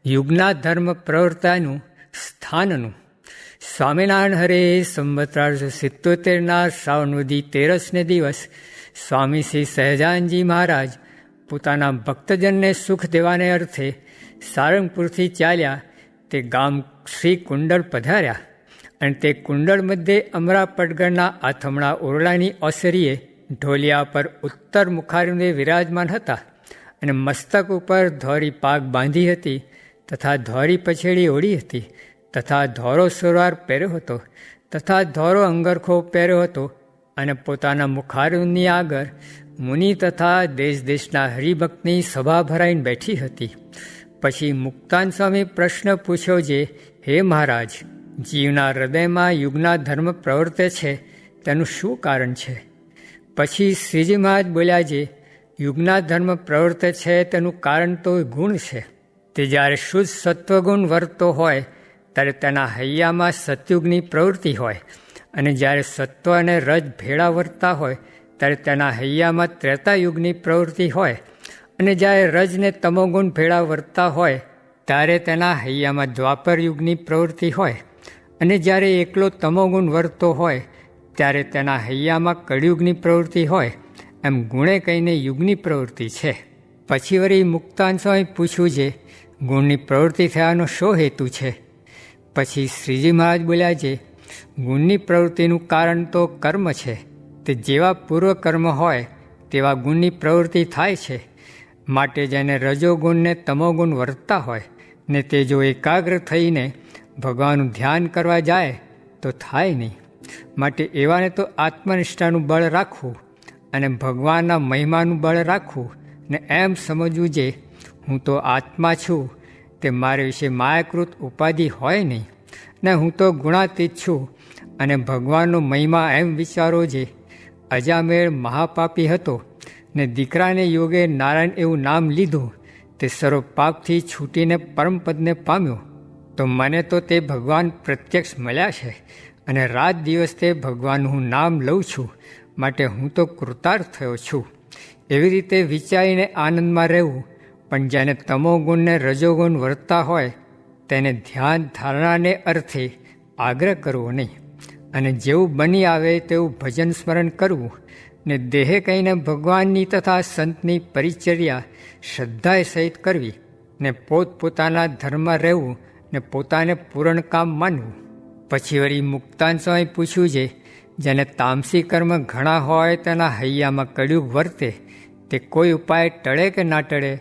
યુગના ધર્મ પ્રવર્તાનું સ્થાનનું. સ્વામિનારાયણ હરે સંવત 1877 શ્રાવણ વદી 13ને દિવસ સ્વામી શ્રી સહજાનજી મહારાજ પોતાના ભક્તજનને સુખ દેવાને અર્થે સારંગપુરથી ચાલ્યા તે ગામ શ્રી કુંડળ પધાર્યા અને તે કુંડળ મધ્યે અમરા પડગરના આથમણા ઓરડાની ઓસરીએ ઢોલિયા પર ઉત્તર મુખારવિંદે વિરાજમાન હતા અને મસ્તક ઉપર ધોરી પાગ બાંધી હતી તથા ધોરી પછેડી ઓળી હતી તથા ધોરો સલવાર પહેર્યો હતો તથા ધોરો અંગરખો પહેર્યો હતો અને પોતાના મુખારવિંદની આગળ મુનિ તથા દેશ દેશના હરિભક્તની સભા ભરાઈને બેઠી હતી. પછી મુક્તાન સ્વામી પ્રશ્ન પૂછ્યો જે, હે મહારાજ, જીવના હૃદયમાં યુગના ધર્મ પ્રવર્તે છે તેનું શું કારણ છે? પછી શ્રીજી મહારાજ બોલ્યા જે, યુગના ધર્મ પ્રવર્તે છે તેનું કારણ તો ગુણ છે. તે જ્યારે શુદ્ધ સત્વગુણ વર્તતો હોય ત્યારે તેના હૈયામાં સતયુગની પ્રવૃત્તિ હોય અને જ્યારે સત્વ અને રજ ભેળા વર્તતા હોય ત્યારે તેના હૈયામાં ત્રેતાયુગની પ્રવૃત્તિ હોય અને જ્યારે રજ ને તમોગુણ ભેળા વર્તતા હોય ત્યારે તેના હૈયામાં દ્વાપર યુગની પ્રવૃત્તિ હોય અને જ્યારે એકલો તમોગુણ વર્તતો હોય ત્યારે તેના હૈયામાં કળિયુગની પ્રવૃત્તિ હોય. એમ ગુણે કહીને યુગની પ્રવૃત્તિ છે. પછી વળી મુક્તાન સ્વામી પૂછ્યું છે, ગુણની પ્રવૃત્તિ થવાનો શો હેતુ છે? પછી શ્રીજી મહારાજ બોલ્યા છે, ગુણની પ્રવૃત્તિનું કારણ તો કર્મ છે. તે જેવા પૂર્વ કર્મ હોય તેવા ગુણની પ્રવૃત્તિ થાય છે. માટે જેને રજોગુણ ને તમોગુણ વર્તતા હોય ને તે જો એકાગ્ર થઈને ભગવાનનું ધ્યાન કરવા જાય તો થાય નહીં. માટે એવાને તો આત્મનિષ્ઠાનું બળ રાખવું અને ભગવાનના મહિમાનું બળ રાખવું ને એમ સમજવું જે હું તો આત્મા છું, તે મારે વિશે માયાકૃત ઉપાધિ હોય નહીં ને હું તો ગુણાતીત છું અને ભગવાનનો મહિમા એમ વિચારો જે અજામેળ મહાપાપી હતો ને દીકરાને યોગે નારાયણ એવું નામ લીધું તે સર્વ પાપથી છૂટીને પરમપદને પામ્યો. તો મને તો તે ભગવાન પ્રત્યક્ષ મળ્યા છે અને રાત દિવસ તે ભગવાનનું હું નામ લઉં છું, માટે હું તો કૃતાર્થ થયો છું. એવી રીતે વિચારીને આનંદમાં રહેવું. પણ જેને તમોગુણ ને રજોગુણ વર્તતા હોય તેને ધ્યાન ધારણાને અર્થે આગ્રહ કરવો નહીં અને જેવું બની આવે તેવું ભજન સ્મરણ કરવું ને દેહે કહીને ભગવાનની તથા સંતની પરિચર્યા શ્રદ્ધાએ સહિત કરવી ને પોતપોતાના ધર્મમાં રહેવું ને પોતાને પૂરણ કામ માનવું. પછી વળી મુક્તાન સ્વામી પૂછ્યું છે, જેને તામસી કર્મ ઘણા હોય તેના હૈયામાં કળિયુગ વર્તે તે કોઈ ઉપાય ટળે કે ના ટળે?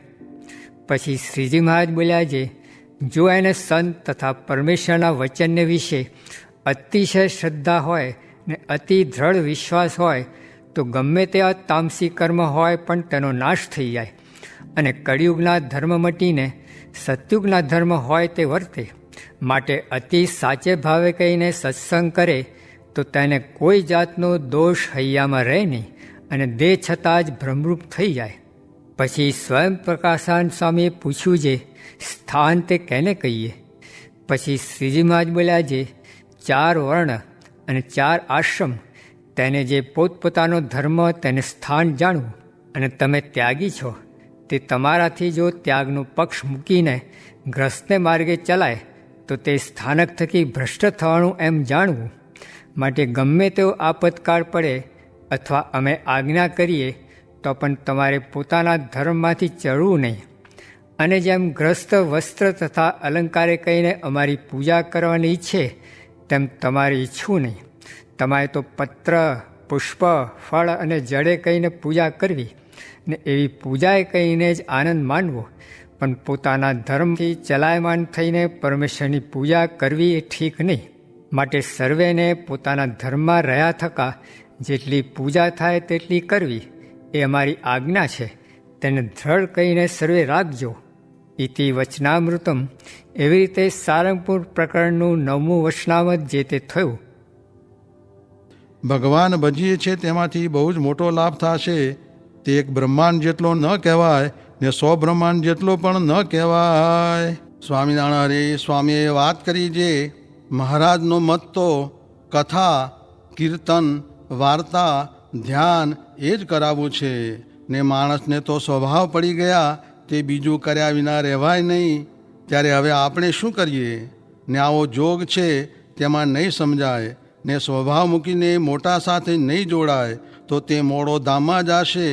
પછી શ્રીજી મહારાજ બોલ્યા છે, જો એને સંત તથા પરમેશ્વરના વચનને વિશે અતિશય શ્રદ્ધા હોય ને અતિ દ્રઢ વિશ્વાસ હોય તો ગમે તેવા તામસી કર્મ હોય પણ તેનો નાશ થઈ જાય અને કળિયુગના ધર્મ મટીને સતયુગના ધર્મ હોય તે વર્તે. માટે અતિ સાચે ભાવે કહીને સત્સંગ કરે તો તેને કોઈ જાતનો દોષ હૈયામાં રહે નહીં અને દેહ છતાં જ ભ્રમરૂપ થઈ જાય. પછી સ્વયં પ્રકાશાન સ્વામીએ પૂછ્યું છે, સ્થાન તે કેને કહીએ? પછી શ્રીજી મહારાજ બોલ્યા છે, 4 વર્ણ અને 4 આશ્રમ તેને જે પોતપોતાનો ધર્મ તેને સ્થાન જાણવું. અને તમે ત્યાગી છો તે તમારાથી જો ત્યાગનો પક્ષ મૂકીને ગ્રસ્તને માર્ગે ચલાય તો તે સ્થાનક થકી ભ્રષ્ટ થવાનું એમ જાણવું. માટે ગમે તેવો આપતકાળ પડે અથવા અમે આજ્ઞા કરીએ તો પણ તમારે પોતાના ધર્મમાંથી ચડવું નહીં. અને જેમ ગ્રસ્ત વસ્ત્ર તથા અલંકારે કહીને અમારી પૂજા કરવાની ઈચ્છે તેમ તમારે ઈચ્છવું નહીં. તમારે તો પત્ર, પુષ્પ, ફળ અને જડે કહીને પૂજા કરવી ને એવી પૂજાએ કહીને જ આનંદ માનવો. પણ પોતાના ધર્મથી ચલાયમાન થઈને પરમેશ્વરની પૂજા કરવી એ ઠીક નહીં. માટે સર્વેને પોતાના ધર્મમાં રહ્યા થકા જેટલી પૂજા થાય તેટલી કરવી એ અમારી આજ્ઞા છે. તેને દ્રઢ કહીને સર્વે રાખજો. ઇતિ વચનામૃતમ. એવી રીતે સારંગપુર પ્રકરણનું 9મું વચનામૃત જે તે થયું. ભગવાન ભજીએ છે તેમાંથી બહુ જ મોટો લાભ થશે. તે એક બ્રહ્માંડ જેટલો ન કહેવાય ને 100 બ્રહ્માંડ જેટલો પણ ન કહેવાય. સ્વામિનારાયણ હરે સ્વામીએ વાત કરી જે મહારાજનો મત તો કથા, કીર્તન, વાર્તા, ધ્યાન એ જ કરાવવું છે ને માણસને તો સ્વભાવ પડી ગયા તે બીજું કર્યા વિના રહેવાય નહીં. ત્યારે હવે આપણે શું કરીએ? ને આવો જોગ છે તેમાં નહીં સમજાય ને સ્વભાવ મૂકીને મોટા સાથે નહીં જોડાય તો તે મોડો ધામમાં જશે.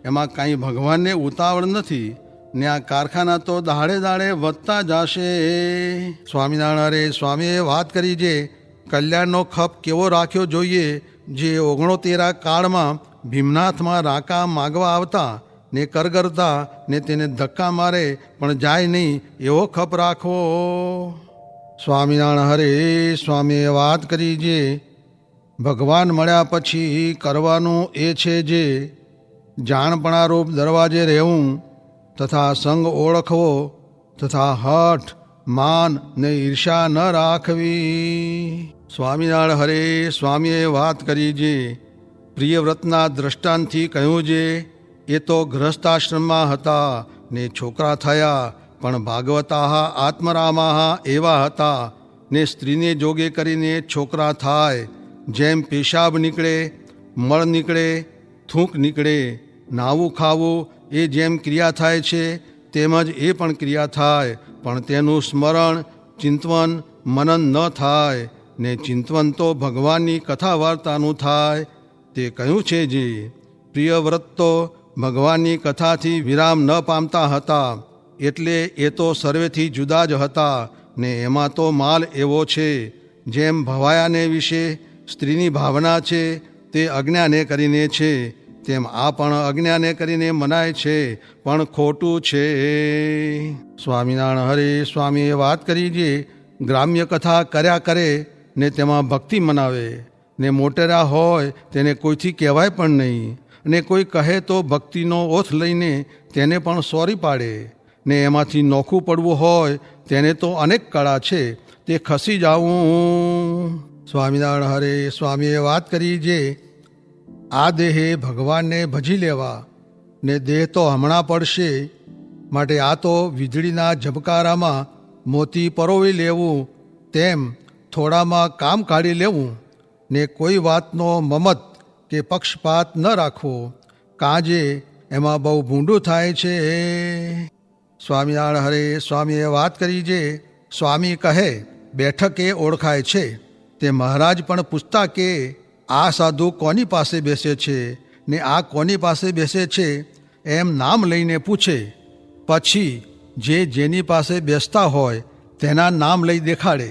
એમાં કાંઈ ભગવાનને ઉતાવળ નથી ને આ કારખાના તો દાડે દાડે વધતા જશે. સ્વામિનારાયણ અરે સ્વામીએ વાત કરી જે કલ્યાણનો ખપ કેવો રાખ્યો જોઈએ. જે 69 કાળમાં ભીમનાથમાં રાકા માગવા આવતા ને કરગરતા ને તેને ધક્કા મારે પણ જાય નહીં એવો ખપ રાખવો. સ્વામિનારાયણ હરે સ્વામીએ વાત કરી જે ભગવાન મળ્યા પછી કરવાનું એ છે જે જાણપણારૂપ દરવાજે રહેવું તથા સંગ ઓળખવો તથા હઠ માન ને ઈર્ષા ન રાખવી. સ્વામિનારાયણ હરે સ્વામીએ વાત કરી જે પ્રિયવ્રતના દ્રષ્ટાંતથી કહ્યું જે એ તો ગૃહસ્થાશ્રમમાં હતા ને છોકરા થયા પણ ભાગવતા આત્મરામા એવા હતા ને સ્ત્રીને જોગે કરીને છોકરા થાય. જેમ પેશાબ નીકળે, મળ નીકળે, થૂંક નીકળે, નાવું ખાવું એ જેમ ક્રિયા થાય છે તેમજ એ પણ ક્રિયા થાય પણ તેનું સ્મરણ ચિંતવન મનન ન થાય ને ચિંતવન તો ભગવાનની કથા વાર્તાનું થાય. તે કહ્યું છે જે પ્રિયવ્રત તો ભગવાનની કથાથી વિરામ ન પામતા હતા એટલે એ તો સર્વેથી જુદા જ હતા ને એમાં તો માલ એવો છે જેમ ભવાયાને વિશે સ્ત્રીની ભાવના છે તે અજ્ઞાને કરીને છે તેમ આ પણ અજ્ઞાને કરીને મનાય છે પણ ખોટું છે. સ્વામિનારાયણ હરે સ્વામીએ વાત કરી જે ગ્રામ્ય કથા કર્યા કરે ને તેમાં ભક્તિ મનાવે ને મોટેરા હોય તેને કોઈથી કહેવાય પણ નહીં ને કોઈ કહે તો ભક્તિનો ઓથ લઈને તેને પણ સોરી પાડે ને એમાંથી નોખું પડવું હોય તેને તો અનેક કળા છે તે ખસી જાવું. સ્વામિનારાયણ હરે સ્વામીએ વાત કરી જે આ દેહે ભગવાનને ભજી લેવા ને દેહ તો હમણાં પડશે માટે આ તો વીજળીના ઝબકારામાં મોતી પરોવી લેવું તેમ થોડામાં કામ કાઢી લેવું ને કોઈ વાતનો મમત કે પક્ષપાત ન રાખવો કાજે એમાં બહુ ભૂંડું થાય છે. સ્વામિનારાયણ હરે સ્વામીએ વાત કરી જે સ્વામી કહે બેઠકે ઓળખાય છે તે મહારાજ પણ પૂછતા કે આ સાધુ કોની પાસે બેસે છે ને આ કોની પાસે બેસે છે એમ નામ લઈને પૂછે. પછી જે જેની પાસે બેસતા હોય તેના નામ લઈ દેખાડે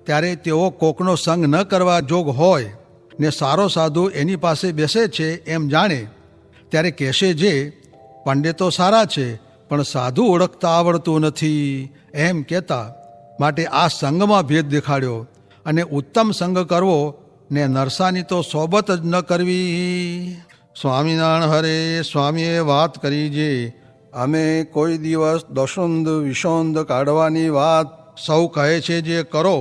ત્યારે તેઓ કોકનો સંગ ન કરવા જોગ હોય ને સારો સાધુ એની પાસે બેસે છે એમ જાણે ત્યારે કહેશે જે પંડિતો સારા છે પણ સાધુ ઓળખતા આવડતું નથી એમ કહેતા. માટે આ સંગમાં ભેદ દેખાડ્યો અને ઉત્તમ સંગ કરવો ને નરસાની તો સોબત જ ન કરવી. સ્વામિનારાયણ હરે સ્વામીએ વાત કરી જે અમે કોઈ દિવસ દશોંદ વિષોંદ કાઢવાની વાત સૌ કહે છે જે કરો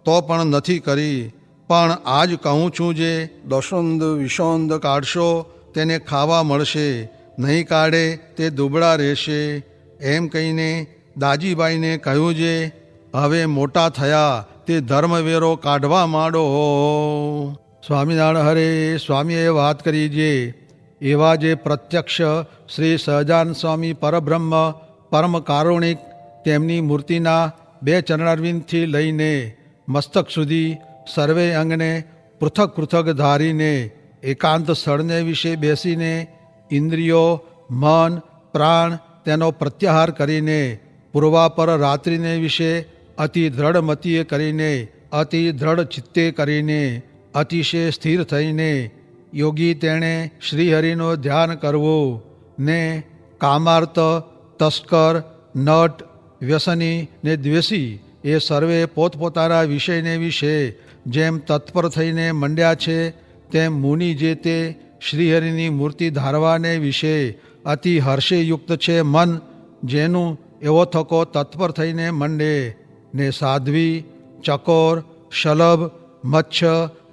તો પણ નથી કરી પણ આજ કહું છું જે દશોંદ વિષોંદ કાઢશો તેને ખાવા મળશે નહીં કાઢે તે દુબળા રહેશે. એમ કહીને દાજીબાઈને કહ્યું જે હવે મોટા થયા તે ધર્મવેરો કાઢવા માંડો. સ્વામિનારાયણ હરે સ્વામીએ વાત કરી જે એવા જે પ્રત્યક્ષ શ્રી સહજાન સ્વામી પરબ્રહ્મ પરમ કારુણિક તેમની મૂર્તિના 2 ચરણારવિંદથી લઈને મસ્તક સુધી સર્વે અંગને પૃથક પૃથક ધારીને એકાંત સ્થળને વિશે બેસીને ઇન્દ્રિયો મન પ્રાણ તેનો પ્રત્યાહાર કરીને પૂર્વાપર રાત્રિને વિશે અતિ દ્રઢ મતીએ કરીને અતિ દ્રઢ ચિત્તે કરીને અતિશય સ્થિર થઈને યોગી તેણે શ્રીહરિનો ધ્યાન કરવું ને કામાર્ત તસ્કર નટ વ્યસની ને દ્વેષી એ સર્વે પોતપોતાના વિષયને વિશે જેમ તત્પર થઈને મંડ્યા છે તેમ મુનિ જે તે શ્રીહરિની મૂર્તિ ધારવાને વિશે અતિ હર્ષેયુક્ત છે મન જેનું એવો થકો તત્પર થઈને મંડે ને સાધ્વી ચકોર શલભ મચ્છ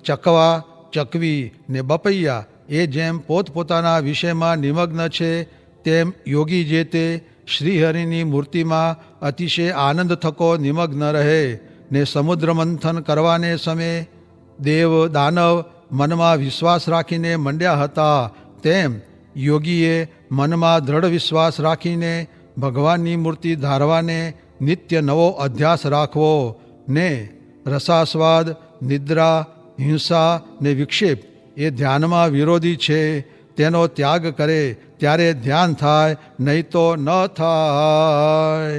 ચકવા ચકવી ને બપૈયા એ જેમ પોતપોતાના વિષયમાં નિમગ્ન છે તેમ યોગી જે તે શ્રીહરિની મૂર્તિમાં અતિશય આનંદ થકો નિમગ્ન રહે ને સમુદ્ર મંથન કરવાને સમયે દેવ દાનવ મનમાં વિશ્વાસ રાખીને મંડ્યા હતા તેમ યોગીએ મનમાં દ્રઢ વિશ્વાસ રાખીને ભગવાનની મૂર્તિ ધારવાને નિત્ય નવો અધ્યાસ રાખવો ને રસાસ્વાદ, નિદ્રા, હિંસા ને વિક્ષેપ એ ધ્યાનમાં વિરોધી છે. તેનો ત્યાગ કરે ત્યારે ધ્યાન થાય, નહીં તો ન થાય.